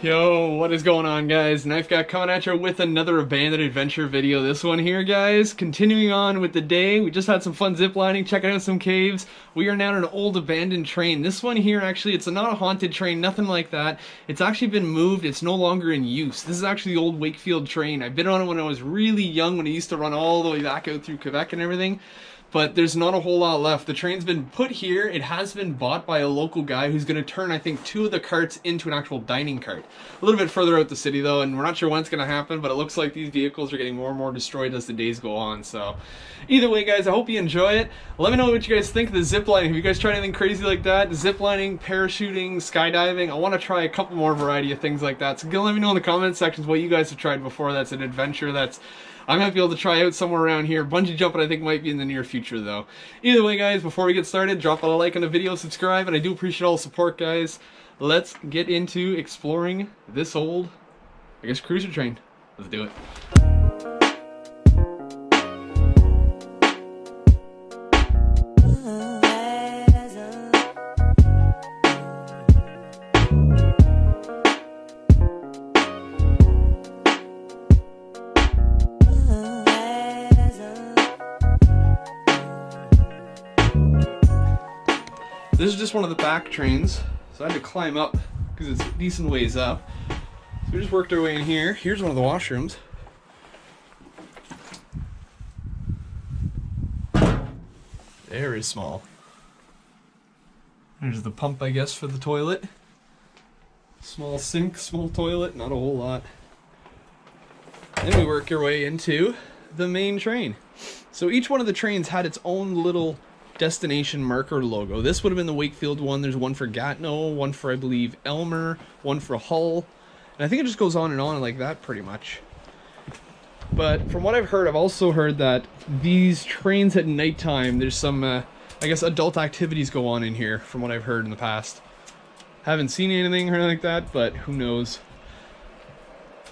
Yo, what is going on, guys? Knife Guy coming at you with another abandoned adventure video. This one here, guys, continuing on with the day. We just had some fun ziplining, checking out some caves. We are now in an old abandoned train. This one here, actually, it's not a haunted train, nothing like that. It's actually been moved. It's no longer in use. This is actually the old Wakefield train. I've been on it when I was really young, when I used to run all the way back out through Quebec and everything. But there's not a whole lot left. The train's been put here. It has been bought by a local guy who's going to turn, I think, 2 of the carts into an actual dining cart. A little bit further out the city, though, and we're not sure when it's going to happen, but it looks like these vehicles are getting more and more destroyed as the days go on. So either way, guys, I hope you enjoy it. Let me know what you guys think of the ziplining. Have you guys tried anything crazy like that? Ziplining, parachuting, skydiving? I want to try a couple more variety of things like that. So let me know in the comment sections what you guys have tried before. That's an adventure that's I might be able to try out somewhere around here. Bungee jumping I think might be in the near future though. Either way, guys, before we get started, drop a like on the video, subscribe, and I do appreciate all the support, guys. Let's get into exploring this old, I guess, cruiser train. Let's do it. This is just one of the back trains, so I had to climb up because it's a decent ways up. So we just worked our way in here. Here's one of the washrooms. Very small. There's the pump, I guess, for the toilet. Small sink, small toilet, not a whole lot. Then we work our way into the main train. So each one of the trains had its own little destination marker logo. This would have been the Wakefield one. There's one for Gatineau, one for, I believe, Elmer, one for Hull, and I think it just goes on and on like that pretty much. But from what I've heard, I've also heard that these trains at nighttime, there's some I guess adult activities go on in here from what I've heard in the past. Haven't seen anything or anything like that, but who knows.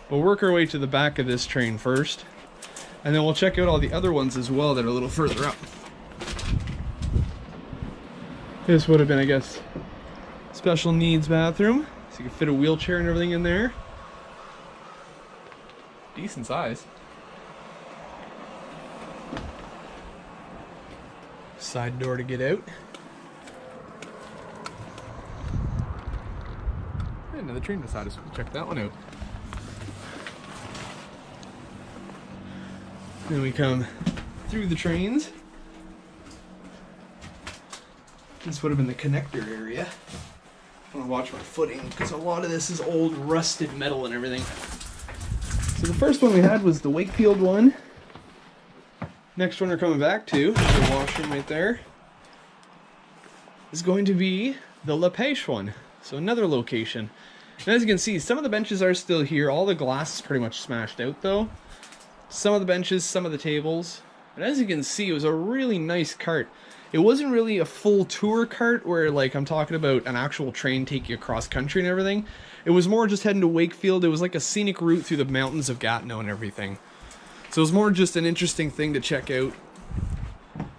We'll work our way to the back of this train first, and then we'll check out all the other ones as well that are a little further up. This would have been, I guess, special needs bathroom. So you can fit a wheelchair and everything in there. Decent size. Side door to get out. And another train beside us. We'll check that one out. Then we come through the trains. This would have been the connector area. I want to watch my footing because a lot of this is old rusted metal and everything. So the first one we had was the Wakefield one. Next one we're coming back to, the washroom right there, is going to be the La Pêche one. So another location. And as you can see, some of the benches are still here. All the glass is pretty much smashed out though. Some of the benches, some of the tables. And as you can see, it was a really nice cart. It wasn't really a full tour cart where, like, I'm talking about an actual train take you across country and everything. It was more just heading to Wakefield. It was like a scenic route through the mountains of Gatineau and everything. So it was more just an interesting thing to check out.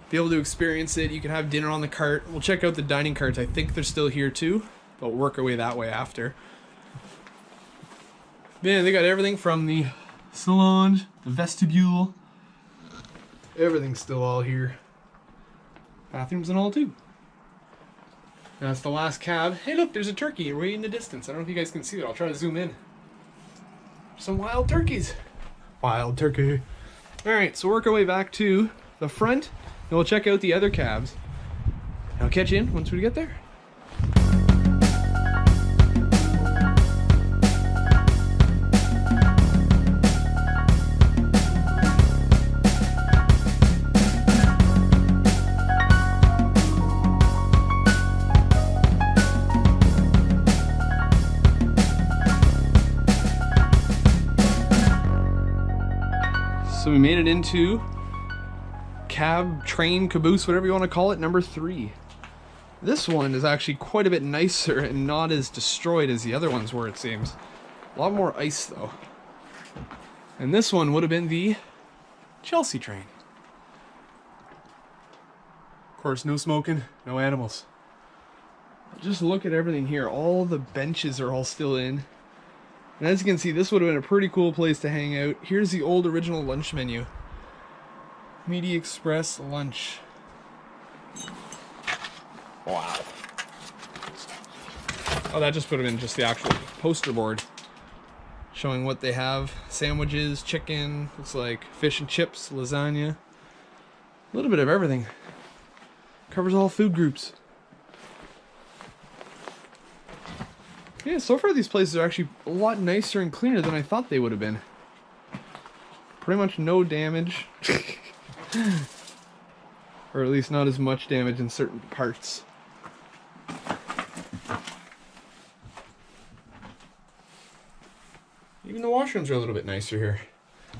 Be able to experience it. You can have dinner on the cart. We'll check out the dining carts. I think they're still here too, but we'll work our way that way after. Man, they got everything from the salon, the vestibule. Everything's still all here. Bathrooms and all too. That's the last cab. Hey look, there's a turkey way in the distance. I don't know if you guys can see it. I'll try to zoom in. Some wild turkeys. Wild turkey. Alright, so work our way back to the front, and we'll check out the other cabs. I'll catch you in once we get there. So we made it into cab, train, caboose, whatever you want to call it, number 3. This one is actually quite a bit nicer and not as destroyed as the other ones were, it seems. A lot more ice though. And this one would have been the Chelsea train. Of course, no smoking, no animals. Just look at everything here. All the benches are all still in. And as you can see, this would have been a pretty cool place to hang out. Here's the old original lunch menu. Media Express lunch. Wow. Oh, that just would have been just the actual poster board showing what they have. Sandwiches, chicken, looks like fish and chips, lasagna. A little bit of everything. Covers all food groups. Yeah, so far these places are actually a lot nicer and cleaner than I thought they would have been. Pretty much no damage. Or at least not as much damage in certain parts. Even the washrooms are a little bit nicer here.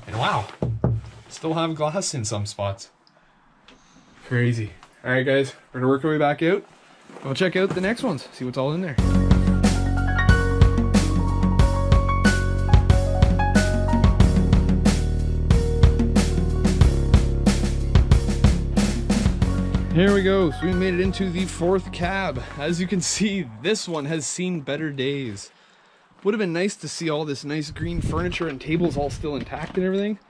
And wow, still have glass in some spots. Crazy. Alright guys, we're gonna work our way back out. We'll check out the next ones, see what's all in there. Here we go, so we made it into the fourth cab. As you can see, this one has seen better days. Would have been nice to see all this nice green furniture and tables all still intact and everything.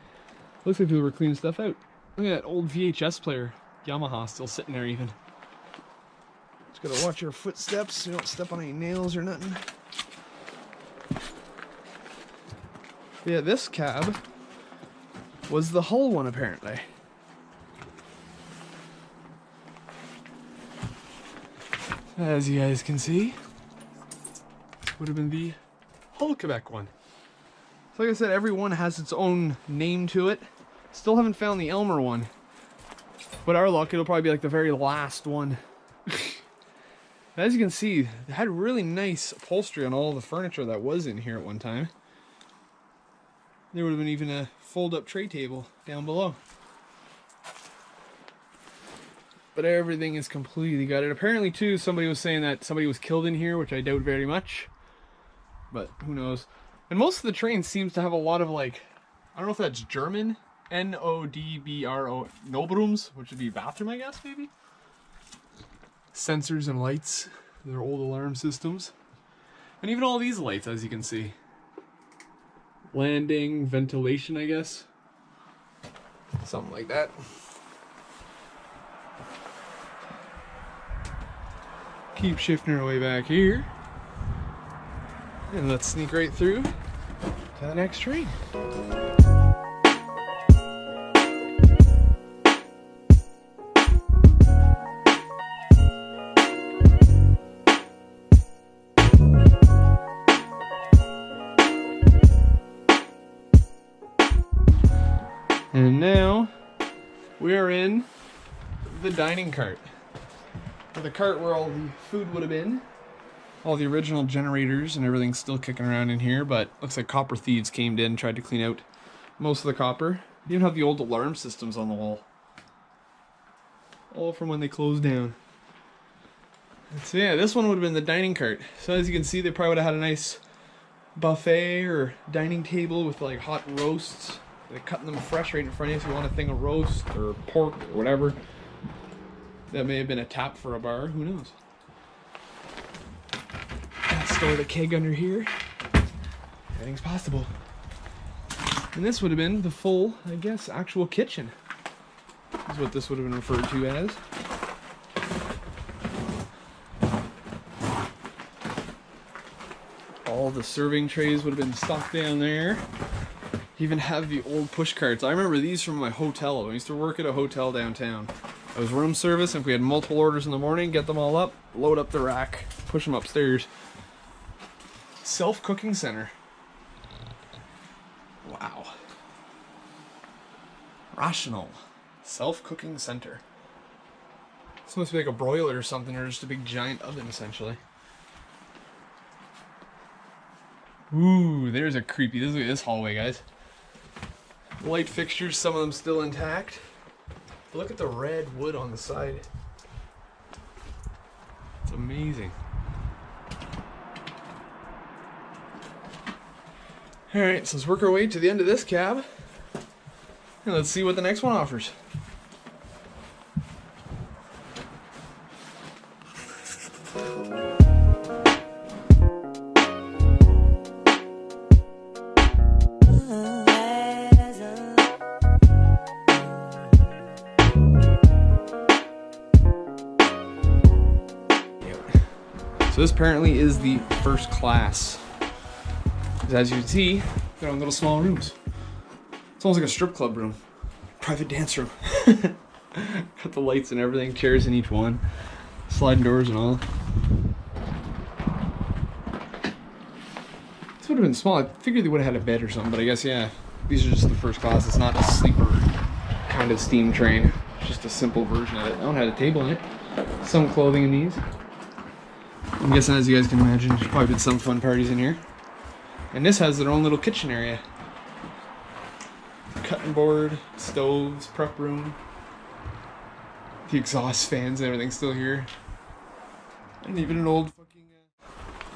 Looks like people were cleaning stuff out. Look at that old VHS player, Yamaha, still sitting there even. Just gotta watch your footsteps so you don't step on any nails or nothing. But yeah, this cab was the Hull one apparently. As you guys can see, would have been the Hull Quebec one. So like I said, every one has its own name to it. Still haven't found the Elmer one. But our luck, it'll probably be like the very last one. As you can see, it had really nice upholstery on all the furniture that was in here at one time. There would have been even a fold-up tray table down below. But everything is completely gutted. Apparently too, somebody was saying that somebody was killed in here, which I doubt very much. But who knows. And most of the train seems to have a lot of like, I don't know if that's German, N-O-D-B-R-O, Nobrums, which would be bathroom I guess maybe? Sensors and lights, their old alarm systems. And even all these lights as you can see. Landing, ventilation I guess. Something like that. Keep shifting our way back here. And let's sneak right through to the next train. And now we are in the dining cart. Or the cart where all the food would have been. All the original generators and everything's still kicking around in here, but looks like copper thieves came in and tried to clean out most of the copper. You even have the old alarm systems on the wall. All from when they closed down. So yeah, this one would have been the dining cart. So as you can see, they probably would have had a nice buffet or dining table with like hot roasts. They're cutting them fresh right in front of you if you want a thing of roast or pork or whatever. That may have been a tap for a bar, who knows? Store the keg under here. Anything's possible. And this would have been the full, I guess, actual kitchen. Is what this would have been referred to as. All the serving trays would have been stuck down there. You even have the old push carts. I remember these from my hotel. I used to work at a hotel downtown. It was room service, and if we had multiple orders in the morning, get them all up, load up the rack, push them upstairs. Self-cooking center. Wow. Rational. Self-cooking center. This must be like a broiler or something, or just a big giant oven, essentially. Ooh, there's a creepy. Look at this hallway, guys. Light fixtures, some of them still intact. But look at the red wood on the side. It's amazing. Alright, so let's work our way to the end of this cab. And let's see what the next one offers. So this apparently is the first class. As you can see, they're in little small rooms. It's almost like a strip club room. Private dance room. Got the lights and everything, chairs in each one. Sliding doors and all. This would have been small. I figured they would have had a bed or something, but I guess, yeah. These are just the first class. It's not a sleeper kind of steam train. It's just a simple version of it. I don't have a table in it. Some clothing in these. I'm guessing, as you guys can imagine, there's probably been some fun parties in here. And this has their own little kitchen area. Cutting board, stoves, prep room. The exhaust fans and everything's still here. And even an old fucking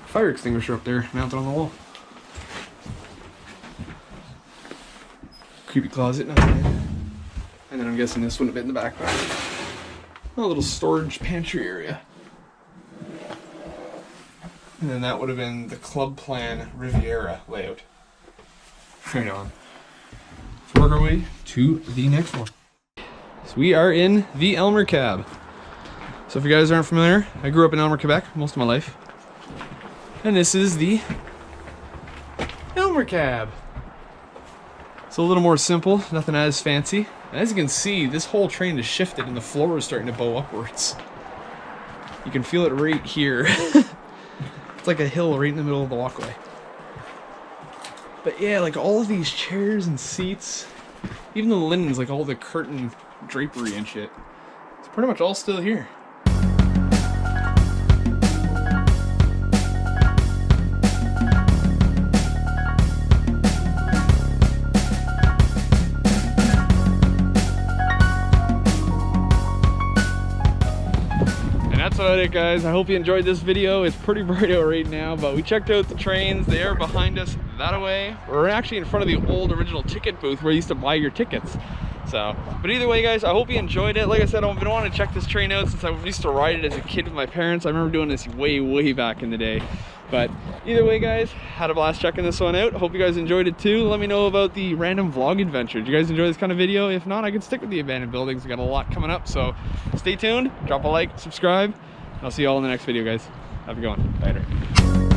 fire extinguisher up there mounted on the wall. Creepy closet, nothing in it. And then I'm guessing this wouldn't have been in the back. A little storage pantry area. And then that would have been the Club Plan Riviera layout. Right on. Let's work our way to the next one. So we are in the Elmer Cab. So if you guys aren't familiar, I grew up in Elmer, Quebec most of my life. And this is the Elmer Cab. It's a little more simple, nothing as fancy. And as you can see, this whole train is shifted and the floor is starting to bow upwards. You can feel it right here. It's like a hill right in the middle of the walkway. But yeah, like all of these chairs and seats, even the linens, like all the curtain drapery and shit, it's pretty much all still here. That's about it, guys. I hope you enjoyed this video. It's pretty bright out right now, but we checked out the trains. They are behind us that way. We're actually in front of the old original ticket booth where you used to buy your tickets. So, but either way, guys, I hope you enjoyed it. Like I said, I've been wanting to check this train out since I used to ride it as a kid with my parents. I remember doing this way back in the day. But either way, guys, had a blast checking this one out. Hope you guys enjoyed it too. Let me know about the random vlog adventure. Did you guys enjoy this kind of video? If not, I can stick with the abandoned buildings. We got a lot coming up, so stay tuned. Drop a like, subscribe, and I'll see you all in the next video, guys. Have a good one. Later.